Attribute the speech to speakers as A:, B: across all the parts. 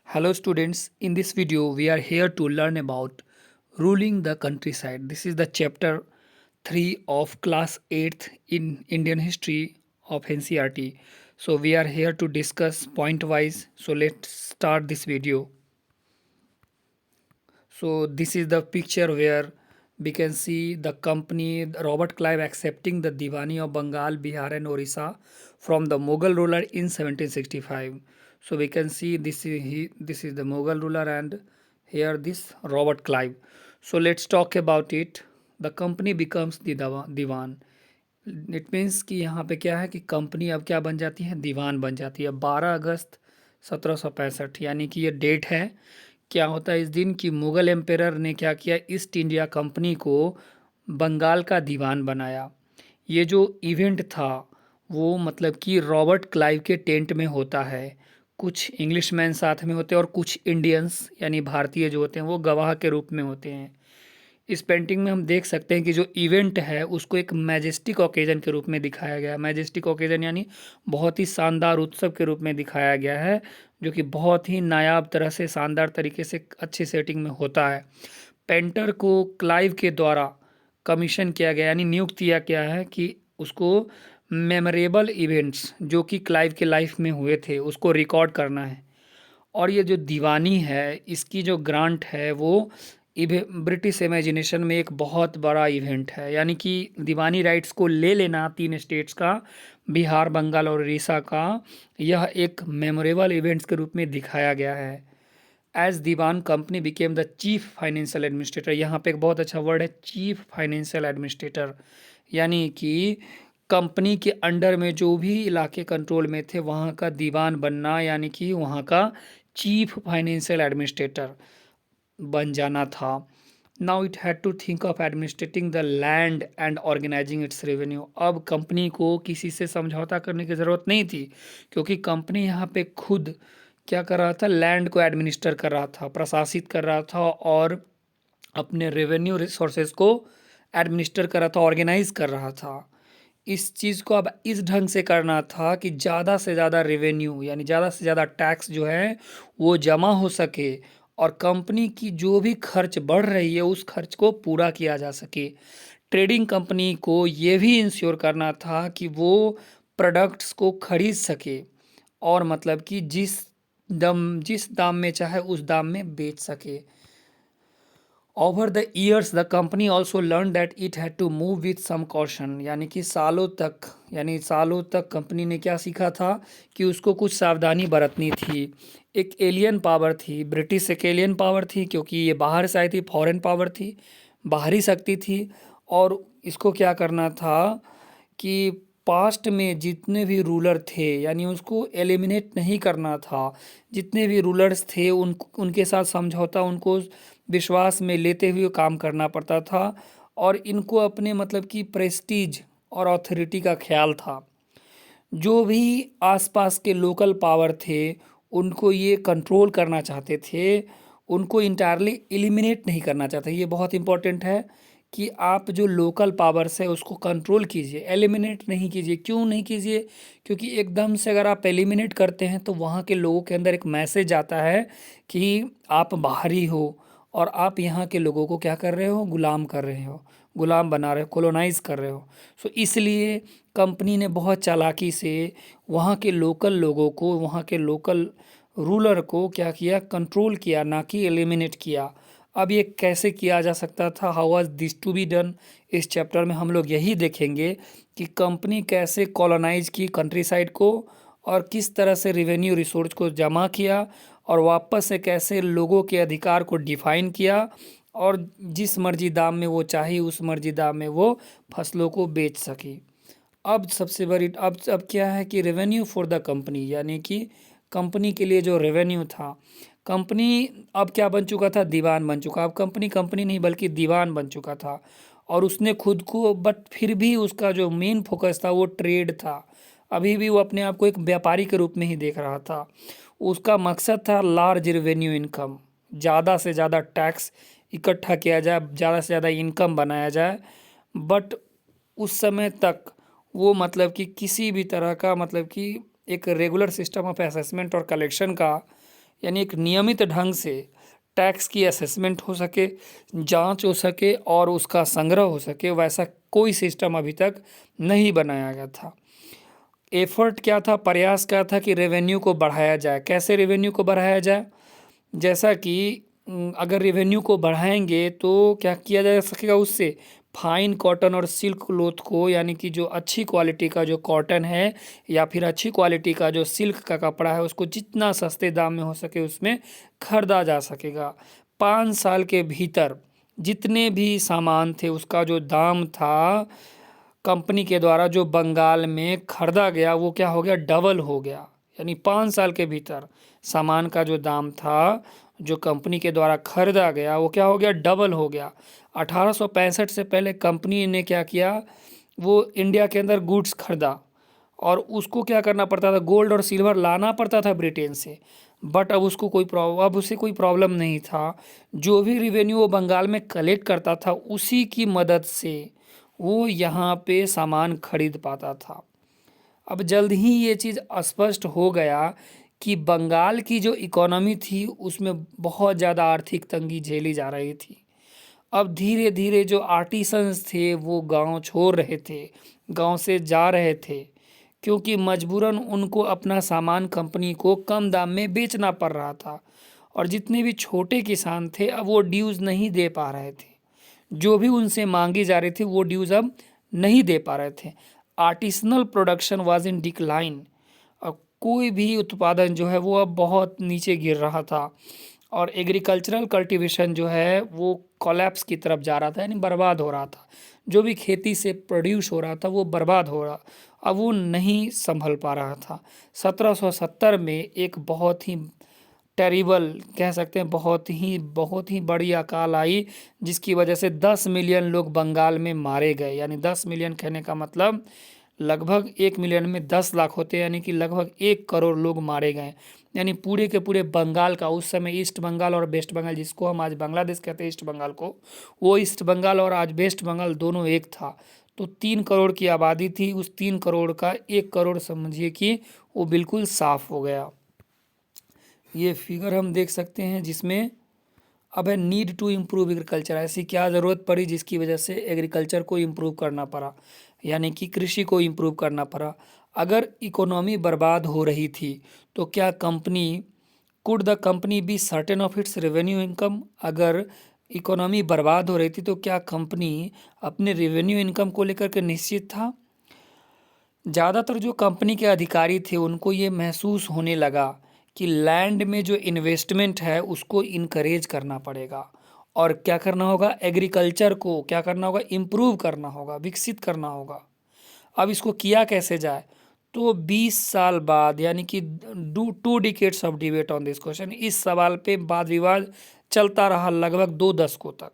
A: Hello students, in this video we are here to learn about ruling the countryside. This is the chapter 3 of class 8th in Indian history of NCERT. So we are here to discuss point wise. So let's start this video. So this is the picture where we can see the company Robert Clive accepting the Diwani of Bengal, Bihar and Orissa from the Mughal ruler in 1765. So we can see this is the Mughal ruler and here this Robert Clive. So let's talk about it. The company becomes the Diwan. It means कि यहाँ पे क्या है कि company अब क्या बन जाती है, दीवान बन जाती है 12 अगस्त 1765, यानी कि ये डेट है। क्या होता है इस दिन कि मुग़ल एम्पेरर ने क्या किया, ईस्ट इंडिया कंपनी को बंगाल का दीवान बनाया। ये जो इवेंट था वो मतलब कि रॉबर्ट क्लाइव के टेंट में होता है। कुछ इंग्लिशमैन साथ में होते हैं और कुछ इंडियंस यानी भारतीय जो होते हैं वो गवाह के रूप में होते हैं। इस पेंटिंग में हम देख सकते हैं कि जो इवेंट है उसको एक मैजेस्टिक ओकेजन के रूप में दिखाया गया है। मैजेस्टिक ओकेजन यानी बहुत ही शानदार उत्सव के रूप में दिखाया गया है, जो कि बहुत ही नायाब तरह से शानदार तरीके से अच्छी सेटिंग में होता है। पेंटर को क्लाइव के द्वारा कमीशन किया गया यानी नियुक्त किया गया है कि उसको मेमोरेबल इवेंट्स जो कि क्लाइव के लाइफ में हुए थे उसको रिकॉर्ड करना है। और ये जो दीवानी है इसकी जो ग्रांट है वो ब्रिटिश इमेजिनेशन में एक बहुत बड़ा इवेंट है, यानी कि दीवानी राइट्स को ले लेना 3 स्टेट्स का, बिहार, बंगाल और उड़ीसा का, यह एक मेमोरेबल इवेंट्स के रूप में दिखाया गया है। As Diwan company became the chief financial administrator. यहाँ पे एक बहुत अच्छा वर्ड है, चीफ फाइनेंशियल एडमिनिस्ट्रेटर, यानी कि कंपनी के अंडर में जो भी इलाके कंट्रोल में थे वहाँ का दीवान बनना, यानी कि वहाँ का चीफ फाइनेंशियल एडमिनिस्ट्रेटर बन जाना था। Now it had to think of administrating the land and organizing its revenue. अब कंपनी को किसी से समझौता करने की ज़रूरत नहीं थी, क्योंकि कंपनी यहाँ पे खुद क्या कर रहा था, लैंड को एडमिनिस्टर कर रहा था, प्रशासित कर रहा था और अपने रेवेन्यू रिसोर्सेज को एडमिनिस्टर कर रहा था, ऑर्गेनाइज कर रहा था। इस चीज़ को अब इस ढंग से करना था कि ज़्यादा से ज़्यादा रेवेन्यू यानी ज़्यादा से ज़्यादा टैक्स जो है वो जमा हो सके और कंपनी की जो भी खर्च बढ़ रही है उस खर्च को पूरा किया जा सके। ट्रेडिंग कंपनी को ये भी इंश्योर करना था कि वो प्रोडक्ट्स को खरीद सके और मतलब कि जिस दाम में चाहे उस दाम में बेच सके। Over the years the company also learn that it had to move with some caution, यानी सालों तक कंपनी ने क्या सीखा था कि उसको कुछ सावधानी बरतनी थी। एक एलियन पावर थी, ब्रिटिश एक एलियन पावर थी, क्योंकि ये बाहर से आई थी, फॉरेन पावर थी, बाहरी शक्ति थी। और इसको क्या करना था कि पास्ट में जितने भी रूलर थे यानी उसको एलिमिनेट नहीं करना था। जितने भी रूलर्स थे उनके साथ समझौता, उनको विश्वास में लेते हुए काम करना पड़ता था और इनको अपने मतलब कि प्रेस्टीज और अथॉरिटी का ख्याल था। जो भी आसपास के लोकल पावर थे उनको ये कंट्रोल करना चाहते थे, उनको इंटायरली एलिमिनेट नहीं करना चाहते। ये बहुत इंपॉर्टेंट है कि आप जो लोकल पावर्स है उसको कंट्रोल कीजिए, एलिमिनेट नहीं कीजिए। क्यों नहीं कीजिए? क्योंकि एकदम से अगर आप एलिमिनेट करते हैं तो वहाँ के लोगों के अंदर एक मैसेज आता है कि आप बाहरी हो और आप यहाँ के लोगों को क्या कर रहे हो, गुलाम कर रहे हो, गुलाम बना रहे हो, कोलोनाइज कर रहे हो। सो इसलिए कंपनी ने बहुत चालाकी से वहाँ के लोकल लोगों को, वहाँ के लोकल रूलर को क्या किया, कंट्रोल किया, ना कि एलिमिनेट किया। अब ये कैसे किया जा सकता था, how was this to be done, इस चैप्टर में हम लोग यही देखेंगे कि कंपनी कैसे कॉलोनाइज की कंट्री साइड को और किस तरह से रेवेन्यू रिसोर्स को जमा किया और वापस से कैसे लोगों के अधिकार को डिफाइन किया और जिस मर्जी दाम में वो चाहे उस मर्जी दाम में वो फसलों को बेच सके। अब सबसे बड़ी अब क्या है कि रेवेन्यू फॉर द कंपनी, यानी कि कंपनी के लिए जो रेवेन्यू था, कंपनी अब क्या बन चुका था, दीवान बन चुका। अब कंपनी कंपनी नहीं बल्कि दीवान बन चुका था और उसने खुद को, बट फिर भी उसका जो मेन फोकस था वो ट्रेड था। अभी भी वो अपने आप को एक व्यापारी के रूप में ही देख रहा था। उसका मकसद था लार्ज रेवेन्यू इनकम, ज़्यादा से ज़्यादा टैक्स इकट्ठा किया जाए, ज़्यादा से ज़्यादा इनकम बनाया जाए। बट उस समय तक वो मतलब कि किसी भी तरह का मतलब कि एक रेगुलर सिस्टम ऑफ असेसमेंट और कलेक्शन का यानी एक नियमित ढंग से टैक्स की असेसमेंट हो सके, जांच हो सके और उसका संग्रह हो सके, वैसा कोई सिस्टम अभी तक नहीं बनाया गया था। एफर्ट क्या था, प्रयास क्या था कि रेवेन्यू को बढ़ाया जाए। कैसे रेवेन्यू को बढ़ाया जाए? जैसा कि अगर रेवेन्यू को बढ़ाएंगे तो क्या किया जा सकेगा उससे, फाइन कॉटन और सिल्क क्लोथ को, यानी कि जो अच्छी क्वालिटी का जो कॉटन है या फिर अच्छी क्वालिटी का जो सिल्क का कपड़ा है, उसको जितना सस्ते दाम में हो सके उसमें खरीदा जा सकेगा। 5 साल के भीतर जितने भी सामान थे उसका जो दाम था कंपनी के द्वारा जो बंगाल में खरीदा गया, वो क्या हो गया, डबल हो गया। यानी 5 साल के भीतर सामान का जो दाम था जो कंपनी के द्वारा खरीदा गया, वो क्या हो गया, डबल हो गया। 1865 से पहले कंपनी ने क्या किया, वो इंडिया के अंदर गुड्स खरीदा और उसको क्या करना पड़ता था, गोल्ड और सिल्वर लाना पड़ता था ब्रिटेन से। बट अब उसे कोई प्रॉब्लम नहीं था। जो भी रिवेन्यू वो बंगाल में कलेक्ट करता था उसी की मदद से वो यहाँ पे सामान खरीद पाता था। अब जल्द ही ये चीज़ स्पष्ट हो गया कि बंगाल की जो इकोनॉमी थी उसमें बहुत ज़्यादा आर्थिक तंगी झेली जा रही थी। अब धीरे धीरे जो आर्टिसंस थे वो गांव छोड़ रहे थे, गांव से जा रहे थे, क्योंकि मजबूरन उनको अपना सामान कंपनी को कम दाम में बेचना पड़ रहा था। और जितने भी छोटे किसान थे अब वो ड्यूज़ नहीं दे पा रहे थे, जो भी उनसे मांगी जा रही थी वो ड्यूज़ अब नहीं दे पा रहे थे। Artisanal production was in decline. अब कोई भी उत्पादन जो है वो अब बहुत नीचे गिर रहा था और एग्रीकल्चरल कल्टीवेशन जो है वो कोलैप्स की तरफ जा रहा था, यानी बर्बाद हो रहा था। जो भी खेती से प्रोड्यूस हो रहा था वो बर्बाद हो रहा, अब वो नहीं संभल पा रहा था। 1770 में एक बहुत ही टेरिबल कह सकते हैं, बहुत ही बड़ी अकाल आई, जिसकी वजह से 10 मिलियन लोग बंगाल में मारे गए। यानी 10 मिलियन कहने का मतलब लगभग 1 मिलियन में 10 लाख होते हैं, यानी कि लगभग 1 करोड़ लोग मारे गए। यानी पूरे के पूरे बंगाल का, उस समय ईस्ट बंगाल और वेस्ट बंगाल, जिसको हम आज बांग्लादेश कहते हैं ईस्ट बंगाल को, वो ईस्ट बंगाल और आज वेस्ट बंगाल दोनों एक था। तो 3 करोड़ की आबादी थी, उस 3 करोड़ का 1 करोड़ समझिए कि वो बिल्कुल साफ हो गया। ये फिगर हम देख सकते हैं जिसमें अब है नीड टू इम्प्रूव एग्रीकल्चर। ऐसी क्या ज़रूरत पड़ी जिसकी वजह से एग्रीकल्चर को इम्प्रूव करना पड़ा, यानी कि कृषि को इम्प्रूव करना पड़ा। अगर इकोनॉमी बर्बाद हो रही थी तो क्या could the company be certain of its revenue income? अगर इकोनॉमी बर्बाद हो रही थी तो क्या कंपनी अपने रेवेन्यू इनकम को लेकर के निश्चित था? ज़्यादातर जो कंपनी के अधिकारी थे उनको ये महसूस होने लगा कि लैंड में जो इन्वेस्टमेंट है उसको इनकरेज करना पड़ेगा और क्या करना होगा, एग्रीकल्चर को क्या करना होगा, इम्प्रूव करना होगा, विकसित करना होगा। अब इसको किया कैसे जाए? तो 20 साल बाद, यानी कि 2 decades of debate on this question, इस सवाल पे वाद विवाद चलता रहा लगभग 2 दशकों तक।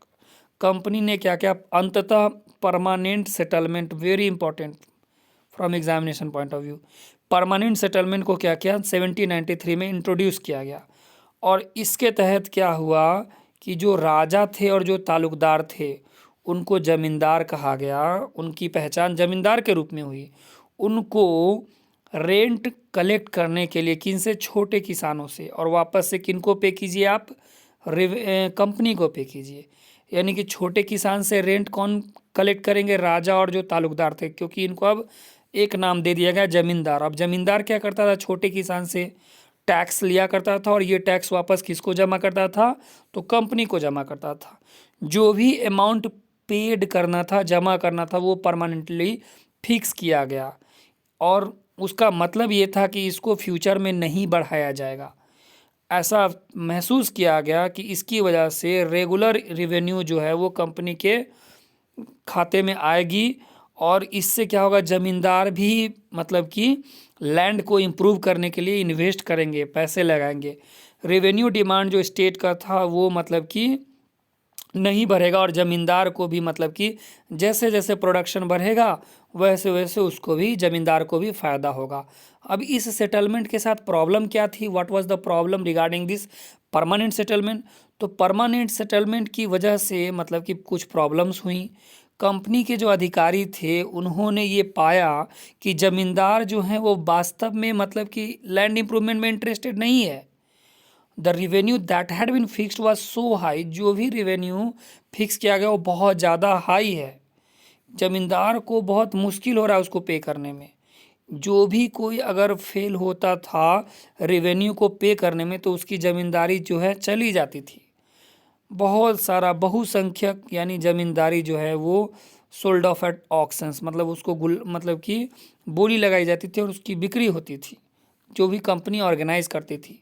A: कंपनी ने क्या क्या, अंततः permanent settlement, very important from examination point of view, permanent settlement को क्या किया, 1793 में इंट्रोड्यूस किया गया। और इसके तहत क्या हुआ कि जो राजा थे और जो तालुकदार थे उनको जमींदार कहा गया, उनकी पहचान जमींदार के रूप में हुई। उनको रेंट कलेक्ट करने के लिए किन से, छोटे किसानों से, और वापस से किनको पे कीजिए आप, कंपनी को पे कीजिए। यानी कि छोटे किसान से रेंट कौन कलेक्ट करेंगे, राजा और जो तालुकदार थे, क्योंकि इनको अब एक नाम दे दिया गया जमींदार। अब जमींदार क्या करता था, छोटे किसान से टैक्स लिया करता था और ये टैक्स वापस किसको जमा करता था, तो कंपनी को जमा करता था। जो भी अमाउंट पेड करना था, जमा करना था, वो परमानेंटली फिक्स किया गया और उसका मतलब ये था कि इसको फ्यूचर में नहीं बढ़ाया जाएगा। ऐसा महसूस किया गया कि इसकी वजह से रेगुलर रेवेन्यू जो है वो कंपनी के खाते में आएगी और इससे क्या होगा, ज़मींदार भी मतलब कि लैंड को इम्प्रूव करने के लिए इन्वेस्ट करेंगे, पैसे लगाएंगे। रेवेन्यू डिमांड जो स्टेट का था वो मतलब कि नहीं बढ़ेगा और ज़मींदार को भी मतलब कि जैसे जैसे प्रोडक्शन बढ़ेगा वैसे वैसे उसको भी, ज़मींदार को भी फ़ायदा होगा। अब इस सेटलमेंट के साथ प्रॉब्लम क्या थी, what was the problem regarding this permanent settlement? तो परमानेंट सेटलमेंट की वजह से मतलब कि कुछ प्रॉब्लम्स हुई। कंपनी के जो अधिकारी थे उन्होंने ये पाया कि ज़मींदार जो हैं वो वास्तव में मतलब कि लैंड इम्प्रूवमेंट में इंटरेस्टेड नहीं है। The revenue that had been fixed was so high, जो भी रिवेन्यू फिक्स किया गया वो बहुत ज़्यादा हाई है, जमींदार को बहुत मुश्किल हो रहा है उसको पे करने में। जो भी कोई अगर फेल होता था रेवेन्यू को पे करने में तो उसकी ज़मींदारी जो है चली जाती थी। बहुत सारा बहुसंख्यक यानी ज़मींदारी जो है वो सोल्ड ऑफ एट ऑक्शंस, मतलब उसको मतलब कि बोली लगाई जाती थी और उसकी बिक्री होती थी, जो भी कंपनी ऑर्गेनाइज करती थी।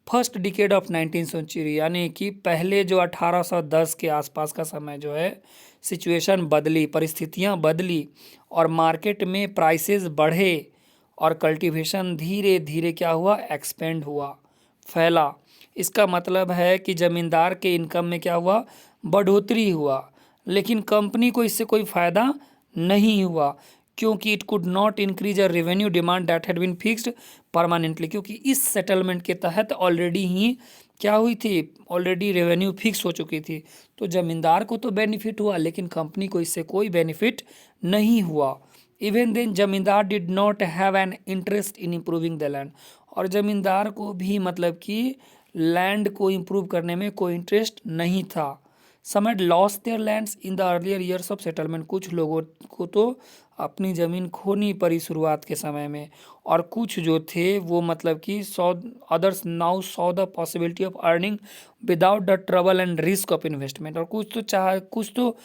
A: फर्स्ट डिकेड ऑफ 19 सेंचुरी, यानी कि पहले जो 1810 के आसपास का समय जो है सिचुएशन बदली, परिस्थितियां बदली और मार्केट में प्राइसेस बढ़े और कल्टीवेशन धीरे धीरे क्या हुआ, एक्सपेंड हुआ, फैला। इसका मतलब है कि ज़मींदार के इनकम में क्या हुआ, बढ़ोतरी हुआ, लेकिन कंपनी को इससे कोई फ़ायदा नहीं हुआ, क्योंकि it could not increase a revenue demand that had been fixed permanently, क्योंकि इस सेटलमेंट के तहत ऑलरेडी ही क्या हुई थी, ऑलरेडी रेवेन्यू फिक्स हो चुकी थी। तो ज़मींदार को तो बेनिफिट हुआ लेकिन कंपनी को इससे कोई बेनिफिट नहीं हुआ। इवन देन जमींदार did not have an interest in improving the land, और ज़मींदार को भी मतलब कि लैंड को इम्प्रूव करने में कोई इंटरेस्ट नहीं था। Some had lost their lands in the earlier years of settlement, कुछ लोगों को तो अपनी ज़मीन खोनी पड़ी शुरुआत के समय में, और कुछ जो थे वो मतलब कि others now saw the possibility of earning without the trouble and risk of investment, और कुछ तो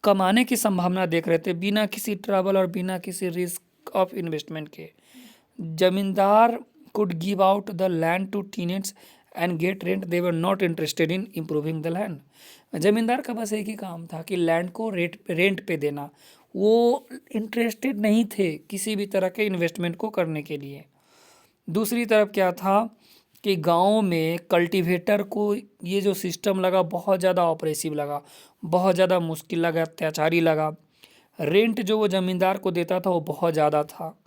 A: कमाने की संभावना देख रहे थे बिना किसी ट्रबल और बिना किसी रिस्क ऑफ इन्वेस्टमेंट के। Zamindar could give out the land to tenants and get rent, they were not interested in improving the land. Zamindar का बस एक ही काम था कि लैंड को रेंट पे देना, वो इंटरेस्टेड नहीं थे किसी भी तरह के इन्वेस्टमेंट को करने के लिए। दूसरी तरफ क्या था कि गाँव में कल्टीवेटर को ये जो सिस्टम लगा बहुत ज़्यादा ऑपरेसिव लगा, बहुत ज़्यादा मुश्किल लगा, अत्याचारी लगा। रेंट जो वो ज़मींदार को देता था वो बहुत ज़्यादा था,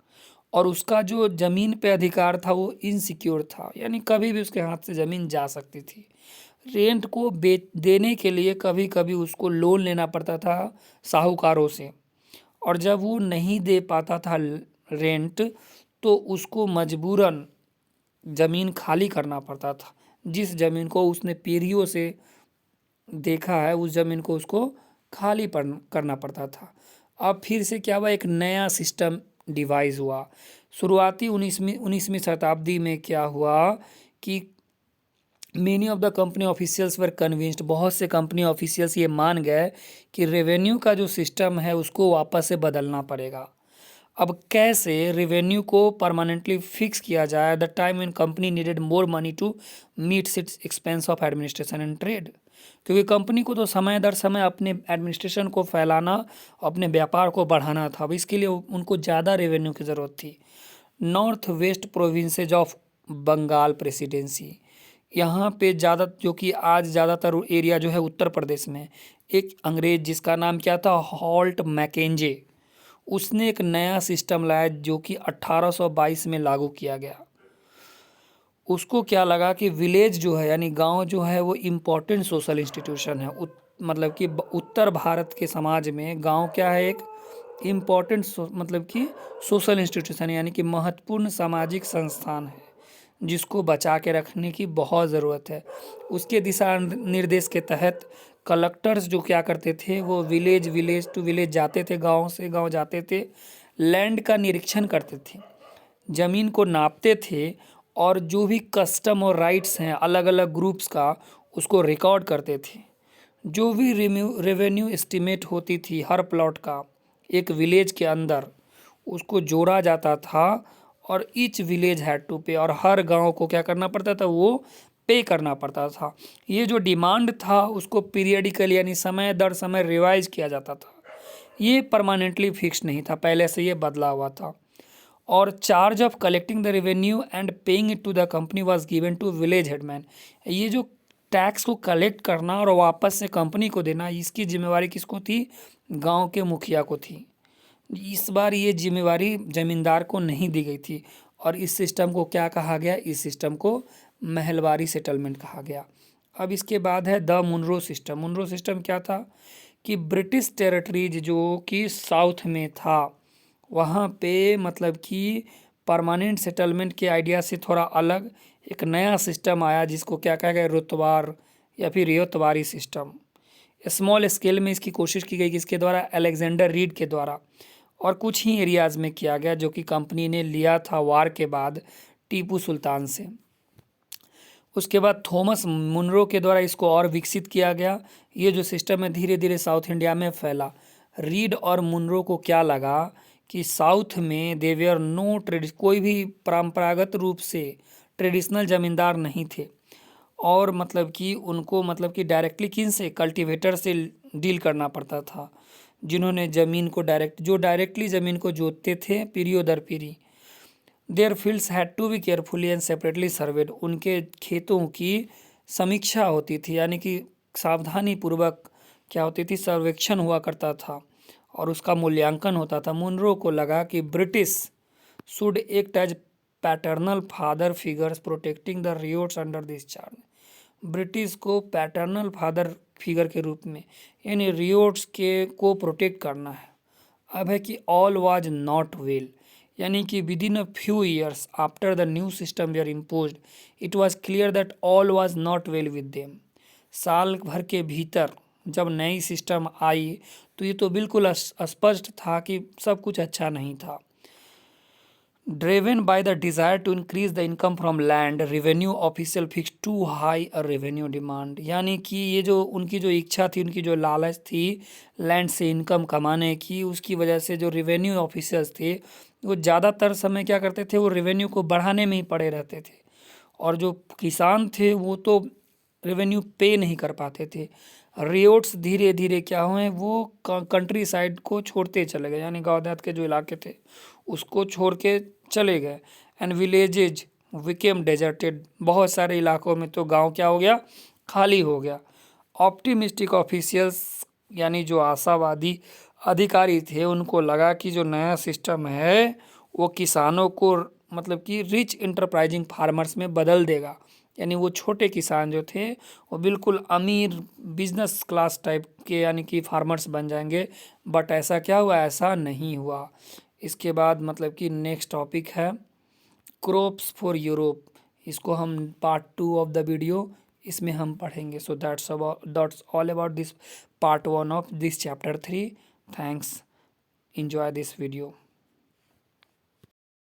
A: और उसका जो ज़मीन पे अधिकार था वो इनसिक्योर था, यानी कभी भी उसके हाथ से ज़मीन जा सकती थी। रेंट को देने के लिए कभी कभी उसको लोन लेना पड़ता था साहूकारों से, और जब वो नहीं दे पाता था रेंट तो उसको मजबूरन ज़मीन खाली करना पड़ता था। जिस ज़मीन को उसने पीढ़ियों से देखा है उस ज़मीन को उसको खाली करना पड़ता था। अब फिर से क्या हुआ, एक नया सिस्टम डिवाइस हुआ। शुरुआती 19वीं शताब्दी में क्या हुआ कि many of the company officials were convinced, बहुत से कंपनी ऑफिशियल्स ये मान गए कि रेवेन्यू का जो सिस्टम है उसको वापस से बदलना पड़ेगा। अब कैसे रेवेन्यू को परमानेंटली फिक्स किया जाए, the time in company needed more money to meet its expense of administration and trade, क्योंकि कंपनी को तो समय दर समय अपने एडमिनिस्ट्रेशन को फैलाना, अपने व्यापार को बढ़ाना था। अब इसके लिए उनको ज़्यादा रेवेन्यू की ज़रूरत थी। North west provinces of Bengal presidency, यहाँ पे ज़्यादा, जो कि आज ज़्यादातर एरिया जो है उत्तर प्रदेश में, एक अंग्रेज जिसका नाम क्या था, हॉल्ट मैकेंजे, उसने एक नया सिस्टम लाया जो कि 1822 में लागू किया गया। उसको क्या लगा कि विलेज जो है यानी गांव जो है वो इम्पोर्टेंट सोशल इंस्टीट्यूशन है। मतलब कि उत्तर भारत के समाज में गांव क्या है, एक इम्पोर्टेंट मतलब कि सोशल इंस्टीट्यूशन यानी कि महत्वपूर्ण सामाजिक संस्थान है जिसको बचा के रखने की बहुत ज़रूरत है। उसके दिशा निर्देश के तहत कलेक्टर्स जो क्या करते थे वो विलेज टू विलेज जाते थे, गांव से गांव जाते थे, लैंड का निरीक्षण करते थे, ज़मीन को नापते थे, और जो भी कस्टम और राइट्स हैं अलग अलग ग्रुप्स का उसको रिकॉर्ड करते थे। जो भी रेवेन्यू एस्टिमेट होती थी हर प्लॉट का एक विलेज के अंदर उसको जोड़ा जाता था, और ईच विलेज हैड टू पे, और हर गांव को क्या करना पड़ता था, वो पे करना पड़ता था। ये जो डिमांड था उसको पीरियडिकल यानी समय दर समय रिवाइज किया जाता था, ये परमानेंटली फिक्स नहीं था, पहले से ये बदला हुआ था। और charge of collecting the revenue and paying it to the company was given to village headman. ये जो टैक्स को कलेक्ट करना और वापस से कंपनी को देना, इसकी जिम्मेवारी किसको थी, गांव के मुखिया को थी। इस बार ये जिम्मेवारी ज़मींदार को नहीं दी गई थी, और इस सिस्टम को क्या कहा गया, इस सिस्टम को महलबारी सेटलमेंट कहा गया। अब इसके बाद है the Munro system. Munro system क्या था कि ब्रिटिश टेरिटरीज जो कि साउथ में था वहाँ पे मतलब कि परमानेंट सेटलमेंट के आइडिया से थोड़ा अलग एक नया सिस्टम आया जिसको क्या कहा गया, रुतवार या फिर रेतवारी सिस्टम। स्मॉल स्केल में इसकी कोशिश की गई किसके द्वारा, अलेक्जेंडर रीड के द्वारा, और कुछ ही एरियाज़ में किया गया जो कि कंपनी ने लिया था वार के बाद टीपू सुल्तान से। उसके बाद थॉमस मुनरो के द्वारा इसको और विकसित किया गया। ये जो सिस्टम है धीरे धीरे साउथ इंडिया में फैला। रीड और मुनरो को क्या लगा कि साउथ में देवेयर नो कोई भी परंपरागत रूप से ट्रेडिशनल ज़मींदार नहीं थे, और मतलब कि उनको मतलब कि डायरेक्टली किन से, कल्टीवेटर से डील करना पड़ता था, जिन्होंने ज़मीन को डायरेक्टली ज़मीन को जोतते थे पीढ़ियों दर पीढ़ी। Their fields had to be carefully and separately surveyed. उनके खेतों की समीक्षा होती थी, यानी कि सावधानी पूर्वक क्या होती थी, सर्वेक्षण हुआ करता था और उसका मूल्यांकन होता था। मुनरो को लगा कि British should act as paternal father figures protecting the ryots under this charge. British को पैटर्नल फादर फिगर के रूप में यानी रियोट्स के को प्रोटेक्ट करना है। अब है कि ऑल वाज नॉट वेल, यानी कि within a few years after the new system were imposed it was clear that all was not well with them. साल भर के भीतर जब नई सिस्टम आई तो ये तो बिल्कुल स्पष्ट था कि सब कुछ अच्छा नहीं था। Driven by the desire to increase the income from land, revenue official fix too high a revenue demand. यानी कि ये जो उनकी जो इच्छा थी, उनकी जो लालच थी लैंड से इनकम कमाने की, उसकी वजह से जो रेवेन्यू ऑफिसर्स थे वो ज़्यादातर समय क्या करते थे, वो रेवेन्यू को बढ़ाने में ही पड़े रहते थे, और जो किसान थे वो तो रेवेन्यू पे नहीं कर पाते थे। रियोट्स धीरे धीरे क्या हुए, वो कंट्री साइड को छोड़ते चले गए, यानी गाँव देहात के जो इलाके थे उसको छोड़ के चले गए। एंड विलेजेज विकेम डेजर्टेड, बहुत सारे इलाकों में तो गांव क्या हो गया, खाली हो गया। ऑप्टिमिस्टिक ऑफिशियल्स यानी जो आशावादी अधिकारी थे उनको लगा कि जो नया सिस्टम है वो किसानों को मतलब कि रिच इंटरप्राइजिंग फार्मर्स में बदल देगा, यानी वो छोटे किसान जो थे वो बिल्कुल अमीर बिजनेस क्लास टाइप के यानी कि फार्मर्स बन जाएंगे। बट ऐसा क्या हुआ, ऐसा नहीं हुआ। इसके बाद मतलब कि नेक्स्ट टॉपिक है क्रॉप्स फॉर यूरोप। इसको हम पार्ट 2 ऑफ द वीडियो इसमें हम पढ़ेंगे। So that's all about this part 1 of this chapter 3। Thanks, enjoy this video।